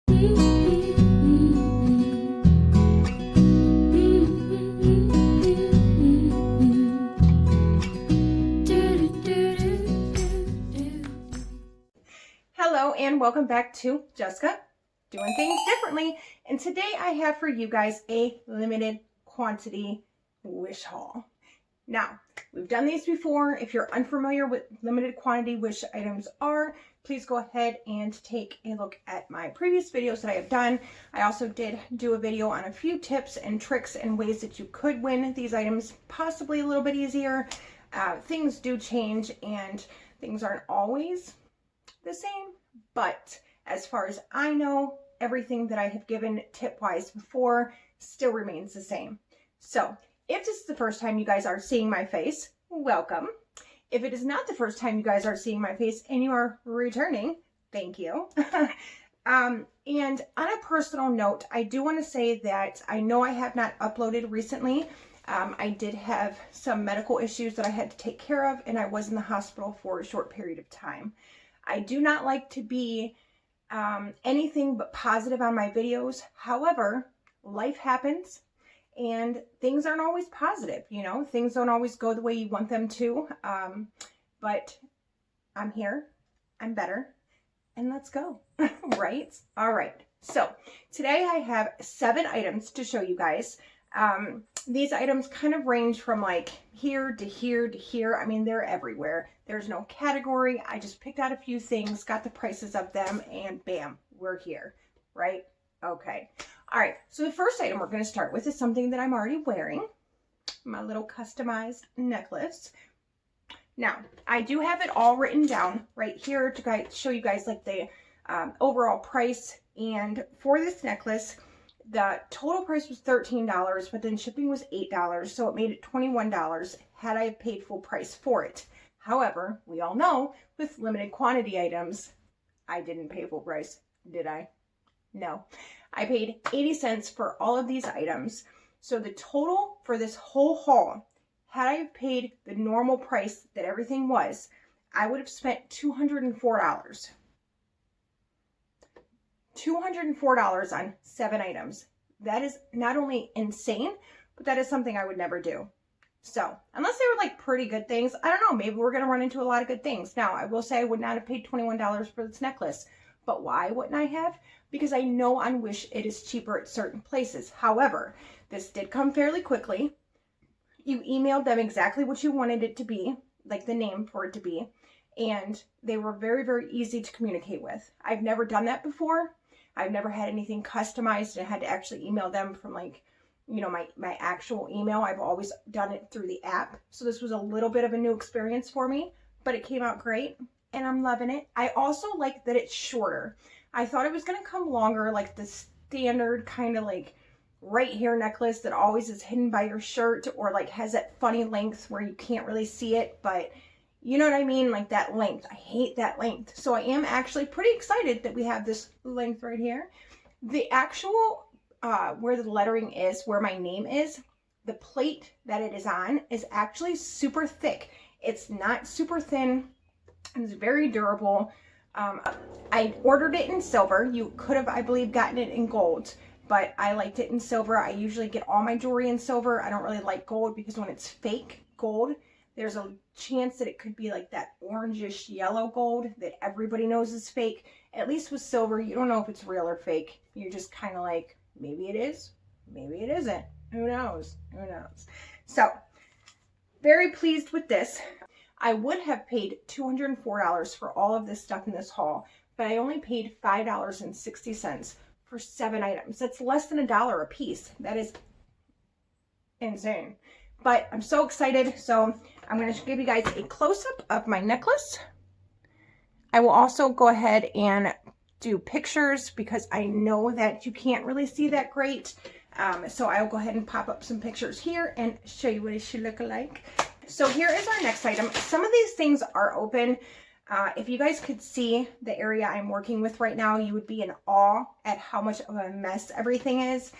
Hello and welcome back to Jessica Doing Things Differently, and today I have for you guys a limited quantity wish haul. Now, we've done these before. If you're unfamiliar with limited quantity wish items are, please go ahead and take a look at my previous videos that I have done. I also did do a video on a few tips and tricks and ways that you could win these items possibly a little bit easier. Things do change and things aren't always the same, but as far as I know, everything that I have given tip-wise before still remains the same. So if this is the first time you guys are seeing my face, welcome. If it is not the first time you guys are seeing my face and you are returning, thank you. And on a personal note, I do want to say that I know I have not uploaded recently. I did have some medical issues that I had to take care of, and I was in the hospital for a short period of time. I do not like to be anything but positive on my videos. However, life happens and things aren't always positive, you know, things don't always go the way you want them to. But I'm here, I'm better, and let's go, right? All right, so today I have 7 items to show you guys. These items kind of range from like here to here to here. I mean, they're everywhere. There's no category. I just picked out a few things, got the prices of them, and bam, we're here, right? Okay. All right. So the first item we're going to start with is something that I'm already wearing, my little customized necklace. Now, I do have it all written down right here to show you guys like the overall price. And for this necklace, the total price was $13, but then shipping was $8, so it made it $21 had I paid full price for it. However, we all know with limited quantity items, I didn't pay full price, did I? No. I paid 80 cents for all of these items. So the total for this whole haul, had I paid the normal price that everything was, I would have spent $204. $204 on 7 items. That is not only insane, but that is something I would never do. So, unless they were like pretty good things, I don't know, maybe we're going to run into a lot of good things. Now, I will say I would not have paid $21 for this necklace, but why wouldn't I have? Because I know on Wish it is cheaper at certain places. However, this did come fairly quickly. You emailed them exactly what you wanted it to be, like the name for it to be, and they were very, very easy to communicate with. I've never done that before. I've never had anything customized and had to actually email them from like, you know, my actual email. I've always done it through the app. So this was a little bit of a new experience for me, but it came out great and I'm loving it. I also like that it's shorter. I thought it was going to come longer, like the standard kind of like right here necklace that always is hidden by your shirt or like has that funny length where you can't really see it, but you know what I mean? Like that length. I hate that length. So I am actually pretty excited that we have this length right here. The actual, where the lettering is, where my name is, the plate that it is on is actually super thick. It's not super thin. It's very durable. I ordered it in silver. You could have, I believe, gotten it in gold, but I liked it in silver. I usually get all my jewelry in silver. I don't really like gold because when it's fake gold, there's a chance that it could be like that orangish yellow gold that everybody knows is fake. At least with silver, you don't know if it's real or fake. You're just kind of like, maybe it is, maybe it isn't. Who knows? Who knows? So, very pleased with this. I would have paid $204 for all of this stuff in this haul, but I only paid $5.60 for 7 items. That's less than $1 a piece. That is insane. But I'm so excited, so I'm going to give you guys a close-up of my necklace. I will also go ahead and do pictures because I know that you can't really see that great. So I'll go ahead and pop up some pictures here and show you what it should look like. So here is our next item. Some of these things are open. If you guys could see the area I'm working with right now, you would be in awe at how much of a mess everything is.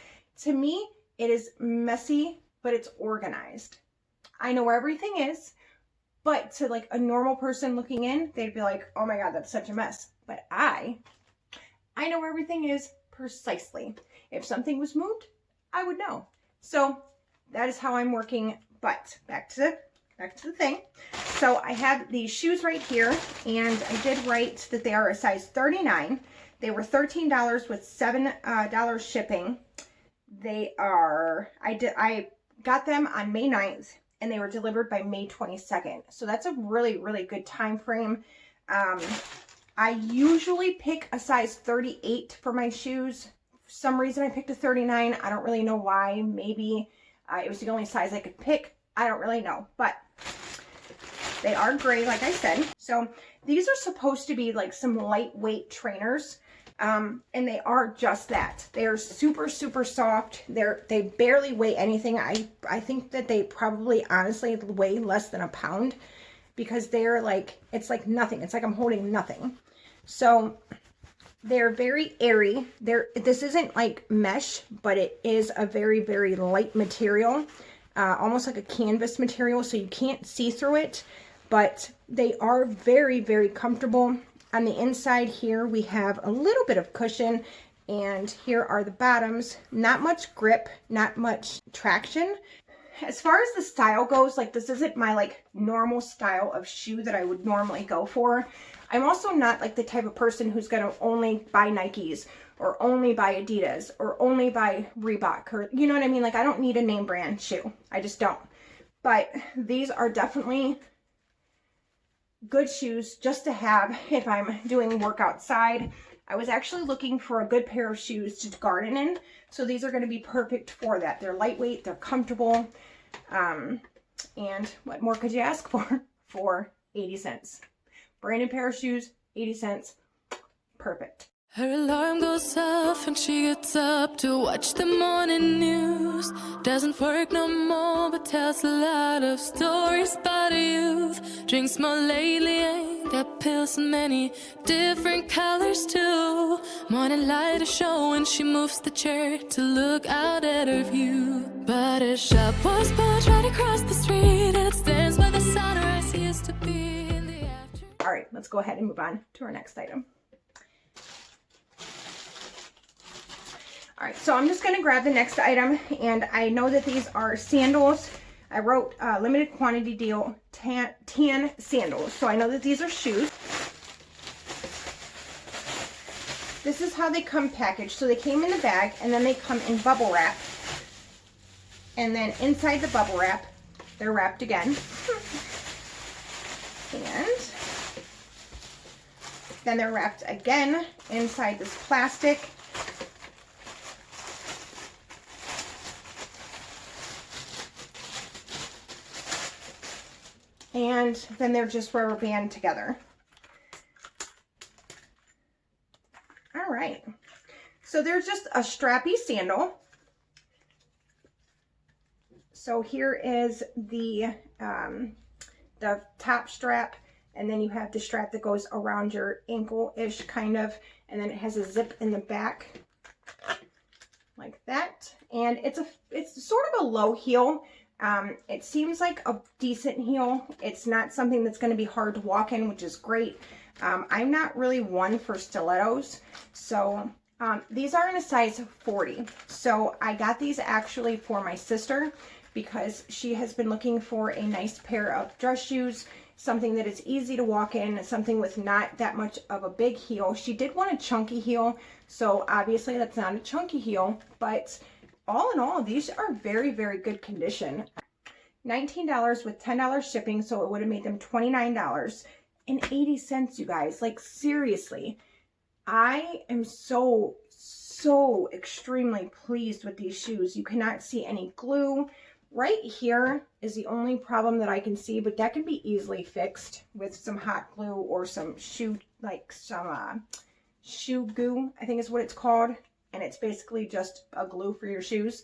To me, it is messy, but it's organized. I know where everything is, but to like a normal person looking in, they'd be like, oh my God, that's such a mess. But I I know where everything is precisely. If something was moved, I would know. So that is how I'm working. But back to the thing. So I have these shoes right here, and I did write that they are a size 39. They were $13 with $7 shipping. They are, I got them on May 9th, and they were delivered by May 22nd. So that's a really, really good time frame. I usually pick a size 38 for my shoes. For some reason I picked a 39. I don't really know why. Maybe it was the only size I could pick. I don't really know, but they are gray, like I said. So these are supposed to be like some lightweight trainers. And they are just that. They are super, super soft. They barely weigh anything. I think that they probably honestly weigh less than a pound, because they're like, it's like nothing. It's like I'm holding nothing. So they're very airy. This isn't like mesh, but it is a very, very light material, almost like a canvas material. So you can't see through it, but they are very, very comfortable. On the inside here, we have a little bit of cushion, and here are the bottoms. Not much grip, not much traction. As far as the style goes, like this isn't my like normal style of shoe that I would normally go for. I'm also not like the type of person who's going to only buy Nikes or only buy Adidas or only buy Reebok, or you know what I mean? Like I don't need a name brand shoe. I just don't. But these are definitely good shoes just to have if I'm doing work outside. I was actually looking for a good pair of shoes to garden in, so these are going to be perfect for that. They're lightweight, they're comfortable, and what more could you ask for 80 cents? Brand new pair of shoes, 80 cents, perfect. Her alarm goes off and she gets up to watch the morning news. Doesn't work no more, but tells a lot of stories about her youth. Drinks more lately, ain't got pills in many different colors too. Morning light is showing, she moves the chair to look out at her view. But her shop was built right across the street, and it stands where the sunrise used to be in the afternoon. All right, let's go ahead and move on to our next item. All right, so I'm just going to grab the next item, and I know that these are sandals. I wrote limited quantity deal, tan sandals. So I know that these are shoes. This is how they come packaged. So they came in the bag, and then they come in bubble wrap. And then inside the bubble wrap, they're wrapped again. And then they're wrapped again inside this plastic. And then they're just rubber band together. All right. So they're just a strappy sandal. So here is the top strap, and then you have the strap that goes around your ankle-ish kind of, and then it has a zip in the back like that. And it's sort of a low heel. It seems like a decent heel. It's not something that's going to be hard to walk in, which is great. I'm not really one for stilettos, so these are in a size 40. So I got these actually for my sister because she has been looking for a nice pair of dress shoes, something that is easy to walk in, something with not that much of a big heel. She did want a chunky heel, so obviously that's not a chunky heel, but all in all, these are very, very good condition. $19 with $10 shipping, so it would have made them $29.80, you guys. Like, seriously, I am so extremely pleased with these shoes. You cannot see any glue. Right here is the only problem that I can see, but that can be easily fixed with some hot glue or some shoe goo, I think is what it's called. And it's basically just a glue for your shoes.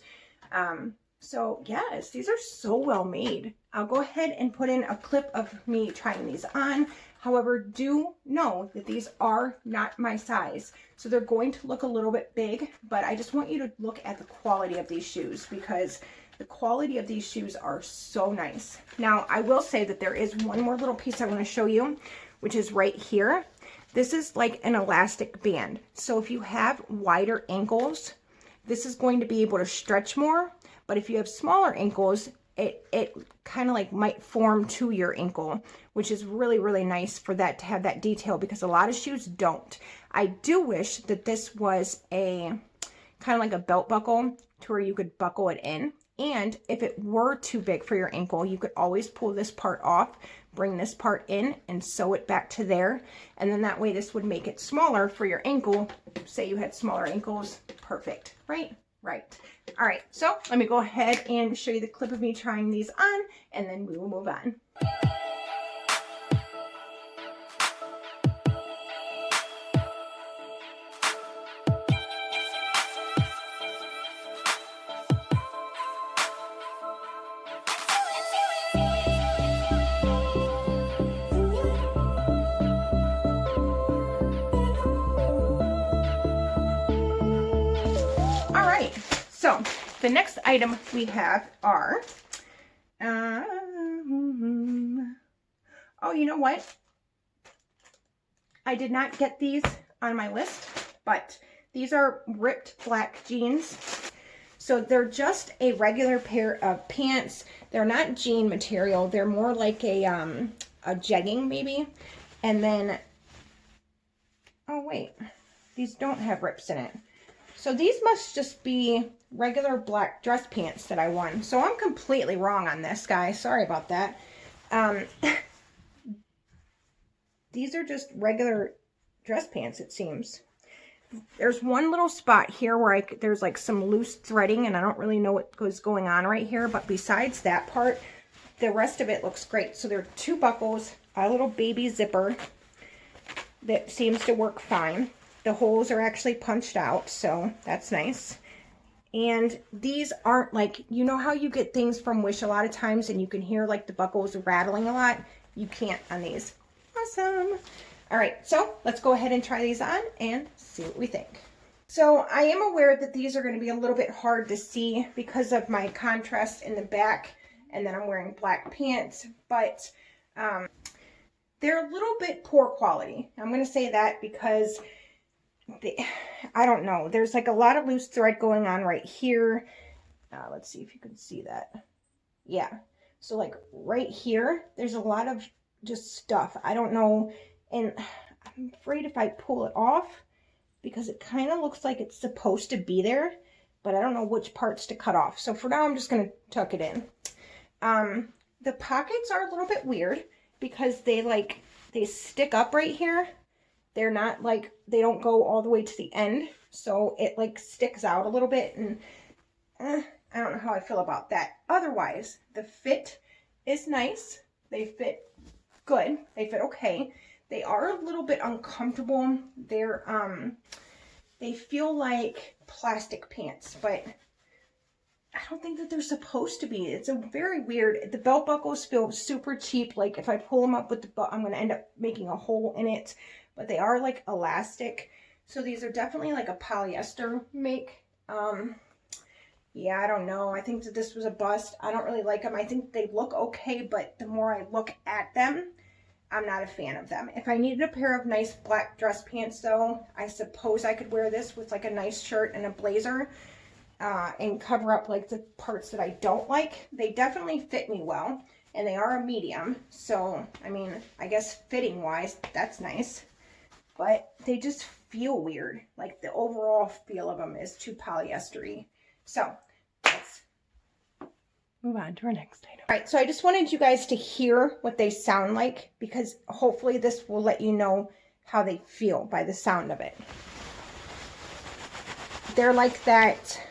So yes, these are so well made. I'll go ahead and put in a clip of me trying these on. However, do know that these are not my size. So they're going to look a little bit big, but I just want you to look at the quality of these shoes, because the quality of these shoes are so nice. Now, I will say that there is one more little piece I want to show you, which is right here. This is like an elastic band. So if you have wider ankles, this is going to be able to stretch more. But if you have smaller ankles, it kind of like might form to your ankle, which is really, really nice for that to have that detail, because a lot of shoes don't. I do wish that this was a kind of like a belt buckle to where you could buckle it in. And if it were too big for your ankle, you could always pull this part off, bring this part in and sew it back to there. And then that way this would make it smaller for your ankle. Say you had smaller ankles. Perfect, right? Right. All right, so let me go ahead and show you the clip of me trying these on, and then we will move on. All right, so the next item we have are, oh, you know what? I did not get these on my list, but these are ripped black jeans. So they're just a regular pair of pants. They're not jean material. They're more like a jegging maybe. And then, oh wait, these don't have rips in it. So these must just be regular black dress pants that I won. So I'm completely wrong on this, guys. Sorry about that. These are just regular dress pants, it seems. There's one little spot here where there's like some loose threading, and I don't really know what was going on right here. But besides that part, the rest of it looks great. So there are two buckles, a little baby zipper that seems to work fine. The holes are actually punched out, so that's nice. And these aren't like, you know how you get things from Wish a lot of times and you can hear like the buckles rattling a lot? You can't on these. Awesome. All right, so let's go ahead and try these on and see what we think. So I am aware that these are going to be a little bit hard to see because of my contrast in the back, and then I'm wearing black pants, but they're a little bit poor quality. I'm going to say that because I don't know. There's like a lot of loose thread going on right here. Let's see if you can see that. Yeah. So like right here, there's a lot of just stuff. I don't know. And I'm afraid if I pull it off, because it kind of looks like it's supposed to be there, but I don't know which parts to cut off. So for now, I'm just going to tuck it in. The pockets are a little bit weird because they stick up right here. They're not like, they don't go all the way to the end. So it like sticks out a little bit, and I don't know how I feel about that. Otherwise, the fit is nice. They fit good. They fit okay. They are a little bit uncomfortable. They feel like plastic pants, but I don't think that they're supposed to be. It's a very weird, the belt buckles feel super cheap. Like if I pull them up with the belt, I'm going to end up making a hole in it. But they are like elastic. So these are definitely like a polyester make. Yeah, I don't know. I think that this was a bust. I don't really like them. I think they look okay, but the more I look at them, I'm not a fan of them. If I needed a pair of nice black dress pants though, I suppose I could wear this with like a nice shirt and a blazer and cover up like the parts that I don't like. They definitely fit me well, and they are a medium. So, I mean, I guess fitting wise, that's nice. But they just feel weird. Like the overall feel of them is too polyester-y. So let's move on to our next item. All right, so I just wanted you guys to hear what they sound like, because hopefully this will let you know how they feel by the sound of it. They're like that,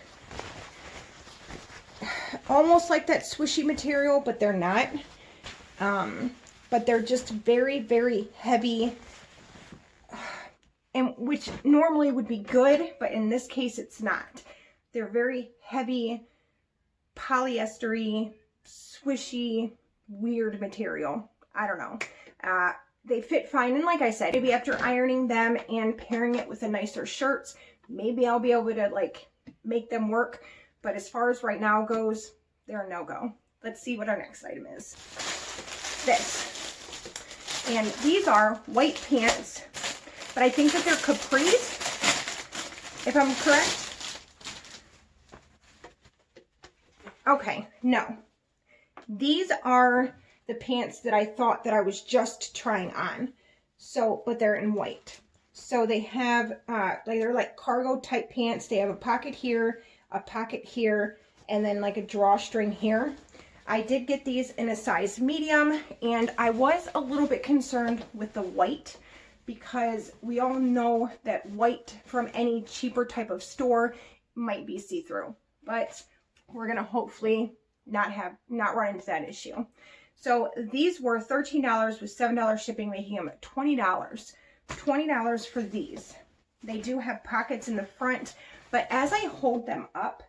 almost like that swishy material, but they're not. But they're just very, very heavy, and which normally would be good, but in this case it's not. They're very heavy, polyester-y, swishy, weird material. I don't know. They fit fine, and like I said, maybe after ironing them and pairing it with a nicer shirt, maybe I'll be able to like make them work. But as far as right now goes, they're a no-go. Let's see what our next item is. This. And these are white pants but I think that they're capris, if I'm correct. Okay, no. These are the pants that I thought that I was just trying on. So, but they're in white. So they have, they're like cargo type pants. They have a pocket here, and then like a drawstring here. I did get these in a size medium, and I was a little bit concerned with the white because we all know that white from any cheaper type of store might be see-through. But we're gonna hopefully not run into that issue. So these were $13 with $7 shipping, making them $20. $20 for these. They do have pockets in the front, but as I hold them up,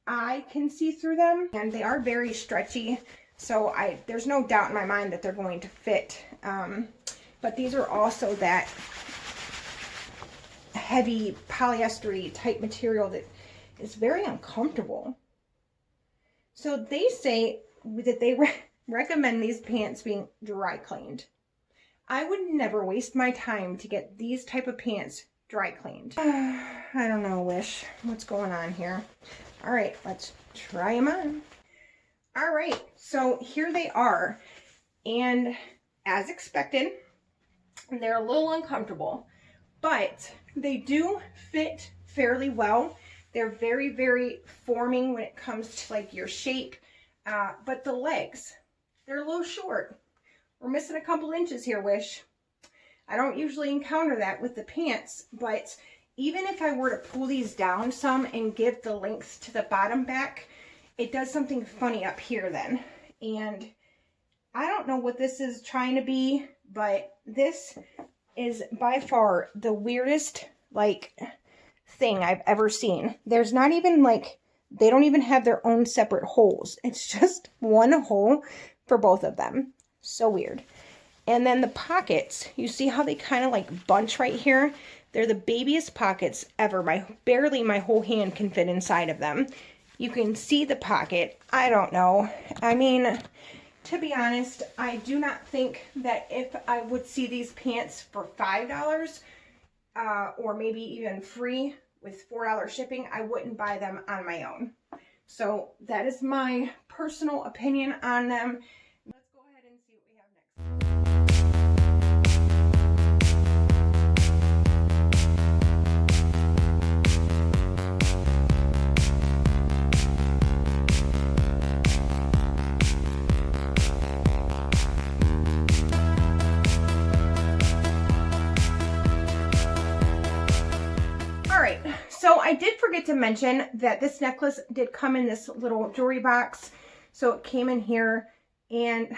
I can see through them, and they are very stretchy. So there's no doubt in my mind that they're going to fit. But these are also that heavy polyester type material that is very uncomfortable. So they say that they recommend these pants being dry cleaned. I would never waste my time to get these type of pants dry cleaned. I don't know, Wish. What's going on here? All right, let's try them on. All right, so here they are. And as expected, they're a little uncomfortable, but they do fit fairly well. They're very, very forming when it comes to like your shape. But the legs, they're a little short. We're missing a couple inches here, Wish. I don't usually encounter that with the pants, but even if I were to pull these down some and give the length to the bottom back, it does something funny up here then. And I don't know what this is trying to be, but this is by far the weirdest, like, thing I've ever seen. There's not even like, they don't even have their own separate holes. It's just one hole for both of them. So weird. And then the pockets, you see how they kind of like bunch right here? They're the babiest pockets ever. Barely my whole hand can fit inside of them. You can see the pocket. I don't know. I mean, to be honest, I do not think that if I would see these pants for $5, or maybe even free with $4 shipping, I wouldn't buy them on my own. So that is my personal opinion on them. Let's go ahead and see what we have next. So I did forget to mention that this necklace did come in this little jewelry box. So it came in here, and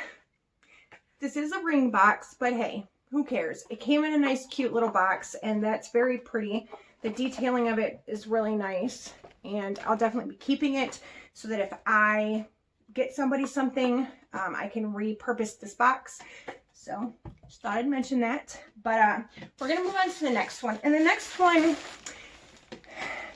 this is a ring box, but hey, who cares? It came in a nice cute little box, and that's very pretty. The detailing of it is really nice, and I'll definitely be keeping it so that if I get somebody something, I can repurpose this box. So just thought I'd mention that. But we're gonna move on to the next one. And the next one,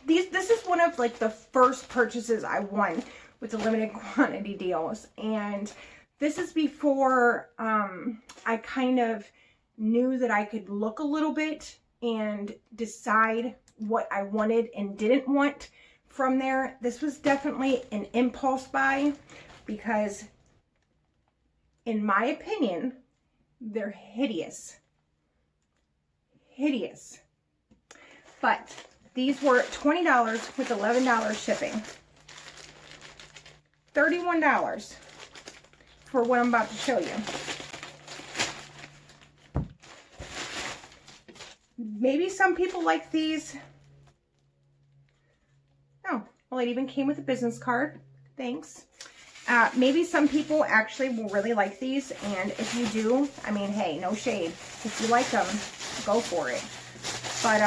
this is one of like the first purchases I won with the limited quantity deals, and this is before I kind of knew that I could look a little bit and decide what I wanted and didn't want from there. This was definitely an impulse buy because, in my opinion, they're hideous. Hideous. But these were $20 with $11 shipping. $31 for what I'm about to show you. Maybe some people like these. Oh, well, it even came with a business card. Thanks. Maybe some people actually will really like these, and if you do, I mean, hey, no shade. If you like them, go for it. But,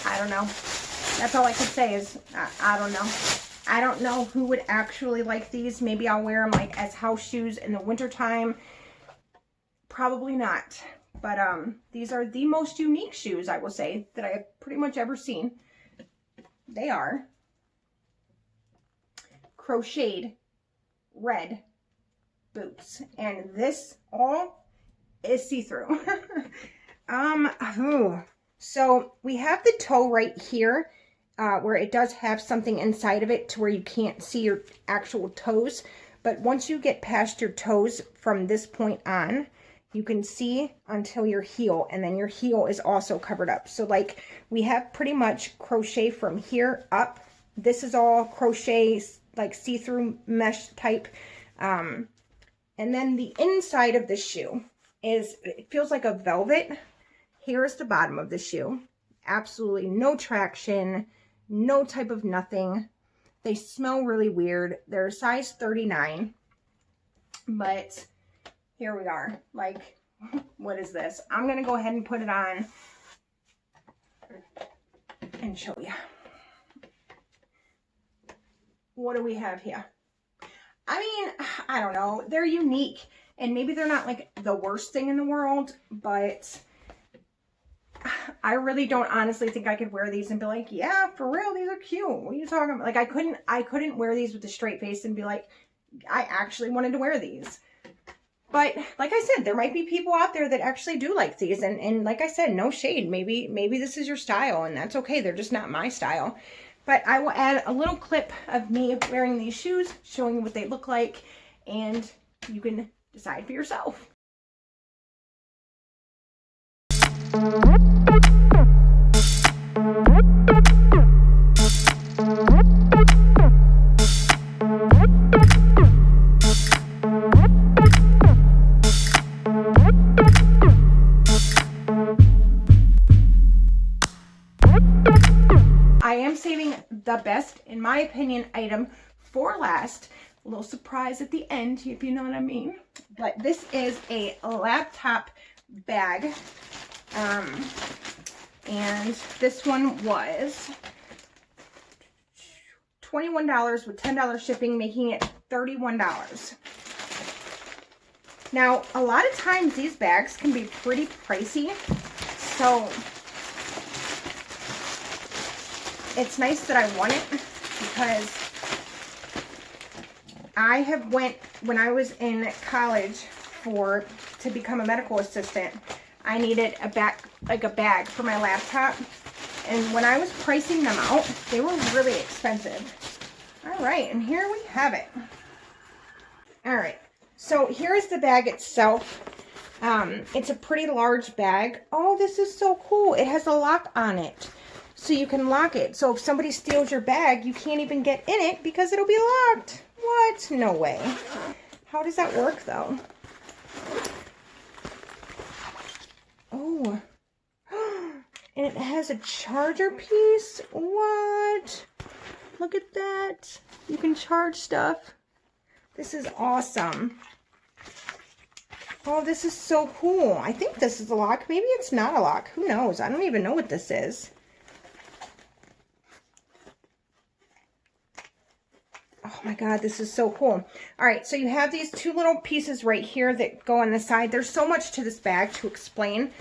I don't know. That's all I can say is, I don't know. I don't know who would actually like these. Maybe I'll wear them like as house shoes in the wintertime. Probably not. But these are the most unique shoes, I will say, that I've pretty much ever seen. They are Crocheted Red boots. And this all is see-through. So we have the toe right here where it does have something inside of it to where you can't see your actual toes. But once you get past your toes from this point on, you can see until your heel, and then your heel is also covered up. So like we have pretty much crochet from here up. This is all crochet, like see-through mesh type. And then the inside of the shoe is, it feels like a velvet. Here's the bottom of the shoe. Absolutely no traction, no type of nothing. They smell really weird. They're size 39, but here we are. Like, what is this? I'm going to go ahead and put it on and show you. What do we have here? I mean, I don't know. They're unique, and maybe they're not like the worst thing in the world, but I really don't honestly think I could wear these and be like, yeah, for real, these are cute. What are you talking about? Like, I couldn't wear these with a straight face and be like, I actually wanted to wear these. But like I said, there might be people out there that actually do like these. And like I said, no shade. Maybe this is your style, and that's okay. They're just not my style. But I will add a little clip of me wearing these shoes, showing you what they look like, and you can decide for yourself. The best, in my opinion, item for last. A little surprise at the end, if you know what I mean. But this is a laptop bag. And this one was $21 with $10 shipping, making it $31. Now, a lot of times these bags can be pretty pricey. So it's nice that I won it, because I have went, when I was in college to become a medical assistant, I needed a bag for my laptop. And when I was pricing them out, they were really expensive. All right, and here we have it. All right, so here's the bag itself. It's a pretty large bag. Oh, this is so cool. It has a lock on it, so you can lock it. So if somebody steals your bag, you can't even get in it because it'll be locked. What? No way. How does that work, though? Oh. And it has a charger piece. What? Look at that. You can charge stuff. This is awesome. Oh, this is so cool. I think this is a lock. Maybe it's not a lock. Who knows? I don't even know what this is. Oh my God, this is so cool. All right, so you have these two little pieces right here that go on the side. There's so much to this bag to explain.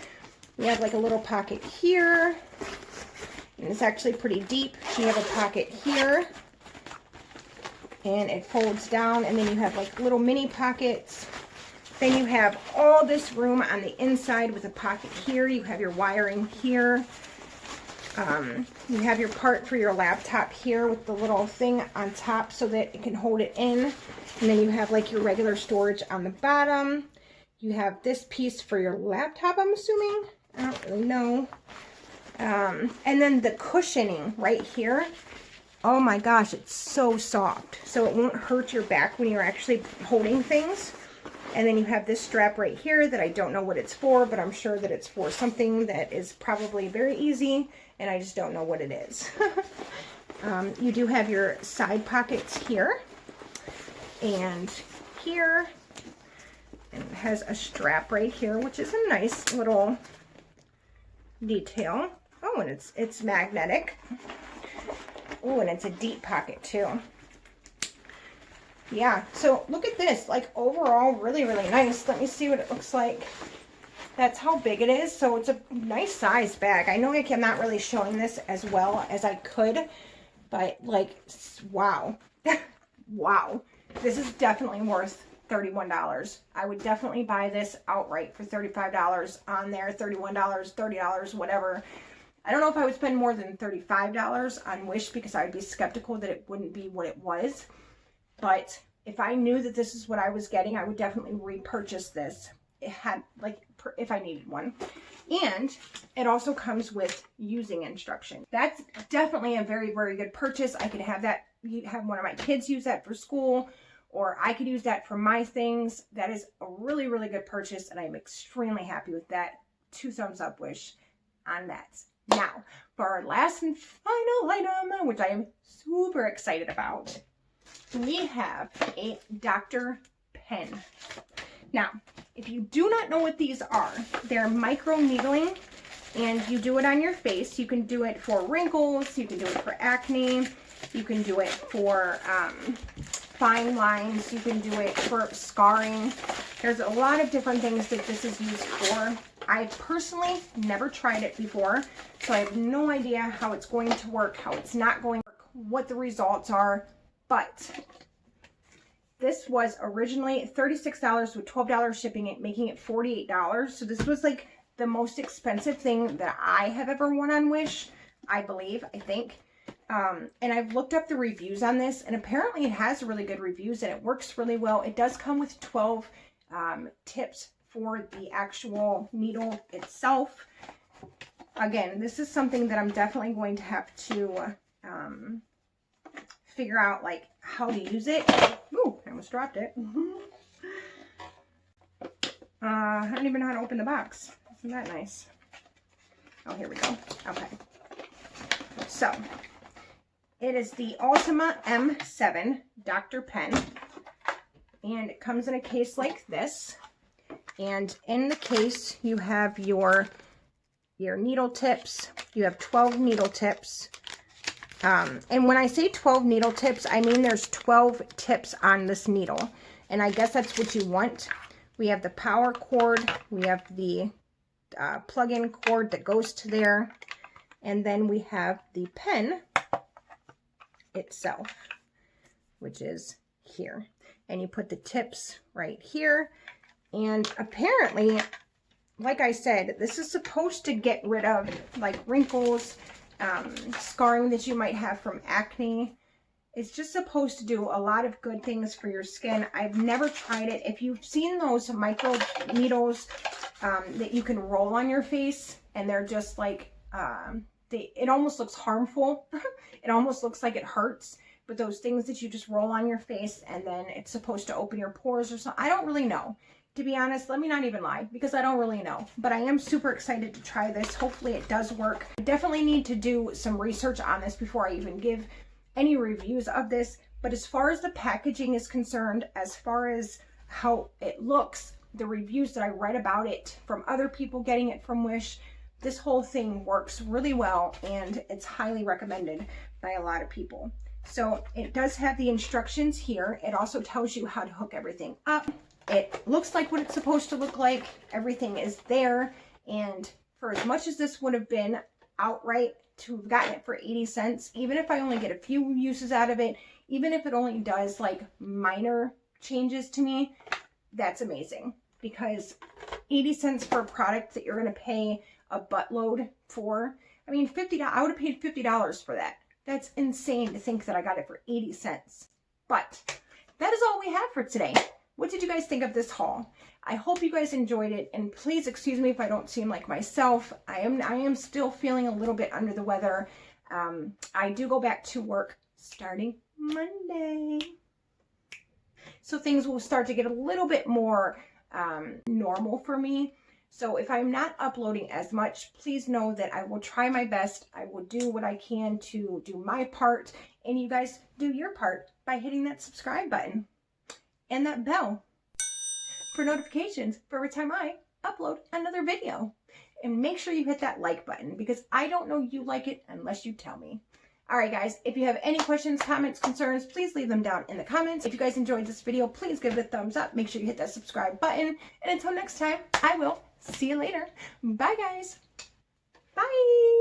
You have like a little pocket here, and it's actually pretty deep. You have a pocket here, and it folds down, and then you have like little mini pockets. Then you have all this room on the inside with a pocket here. You have your wiring here. You have your part for your laptop here with the little thing on top so that it can hold it in. And then you have like your regular storage on the bottom. You have this piece for your laptop, I'm assuming. I don't really know. And then the cushioning right here. Oh my gosh, it's so soft. So it won't hurt your back when you're actually holding things. And then you have this strap right here that I don't know what it's for, but I'm sure that it's for something that is probably very easy, and I just don't know what it is. You do have your side pockets here and here. And it has a strap right here, which is a nice little detail. Oh, and it's magnetic. Oh, and it's a deep pocket too. Yeah, so look at this. Like overall, really, really nice. Let me see what it looks like. That's how big it is. So it's a nice size bag. I know I'm not really showing this as well as I could, but like, wow. Wow. This is definitely worth $31. I would definitely buy this outright for $35 on there, $31, $30, whatever. I don't know if I would spend more than $35 on Wish because I would be skeptical that it wouldn't be what it was. But if I knew that this is what I was getting, I would definitely repurchase this. It had, like, if I needed one. And it also comes with using instruction. That's definitely a very, very good purchase. I could have that, have one of my kids use that for school, or I could use that for my things. That is a really, really good purchase, and I'm extremely happy with that. 2 thumbs up, Wish, on that. Now, for our last and final item, which I am super excited about, we have a Dr. Pen. Now, if you do not know what these are, they're micro needling, and you do it on your face. You can do it for wrinkles, you can do it for acne, you can do it for fine lines, you can do it for scarring. There's a lot of different things that this is used for. I personally never tried it before, so I have no idea how it's going to work, how it's not going to work, what the results are, but this was originally $36 with $12 shipping, making it $48. So this was like the most expensive thing that I have ever won on Wish, I think. And I've looked up the reviews on this, and apparently it has really good reviews and it works really well. It does come with 12 tips for the actual needle itself. Again, this is something that I'm definitely going to have to figure out, like, how to use it. Ooh, I almost dropped it. I don't even know how to open the box. Isn't that nice? Oh, here we go. Okay. So, it is the Ultima M7 Dr. Pen. And it comes in a case like this. And in the case, you have your needle tips. You have 12 needle tips. And when I say 12 needle tips, I mean there's 12 tips on this needle. And I guess that's what you want. We have the power cord. We have the plug-in cord that goes to there. And then we have the pen itself, which is here. And you put the tips right here. And apparently, like I said, this is supposed to get rid of, like, wrinkles, scarring that you might have from acne. It's just supposed to do a lot of good things for your skin. I've never tried it. If you've seen those micro needles that you can roll on your face, and they're just like, it almost looks harmful. It almost looks like it hurts. But those things that you just roll on your face, and then it's supposed to open your pores or something. I don't really know. To be honest, let me not even lie, because I don't really know. But I am super excited to try this. Hopefully it does work. I definitely need to do some research on this before I even give any reviews of this. But as far as the packaging is concerned, as far as how it looks, the reviews that I read about it from other people getting it from Wish, this whole thing works really well, and it's highly recommended by a lot of people. So it does have the instructions here. It also tells you how to hook everything up. It looks like what it's supposed to look like. Everything is there. And for as much as this would have been outright to have gotten it for 80 cents, even if I only get a few uses out of it, even if it only does like minor changes to me, that's amazing. Because 80 cents for a product that you're going to pay a buttload for, I mean, I would have paid $50 for that. That's insane to think that I got it for 80 cents. But that is all we have for today. What did you guys think of this haul? I hope you guys enjoyed it, and please excuse me if I don't seem like myself. I am still feeling a little bit under the weather. I do go back to work starting Monday. So things will start to get a little bit more normal for me. So if I'm not uploading as much, please know that I will try my best. I will do what I can to do my part, and you guys do your part by hitting that subscribe button and that bell for notifications for every time I upload another video. And make sure you hit that like button, because I don't know you like it unless you tell me. Alright guys, if you have any questions, comments, concerns, please leave them down in the comments. If you guys enjoyed this video, please give it a thumbs up. Make sure you hit that subscribe button. And until next time, I will see you later. Bye guys. Bye.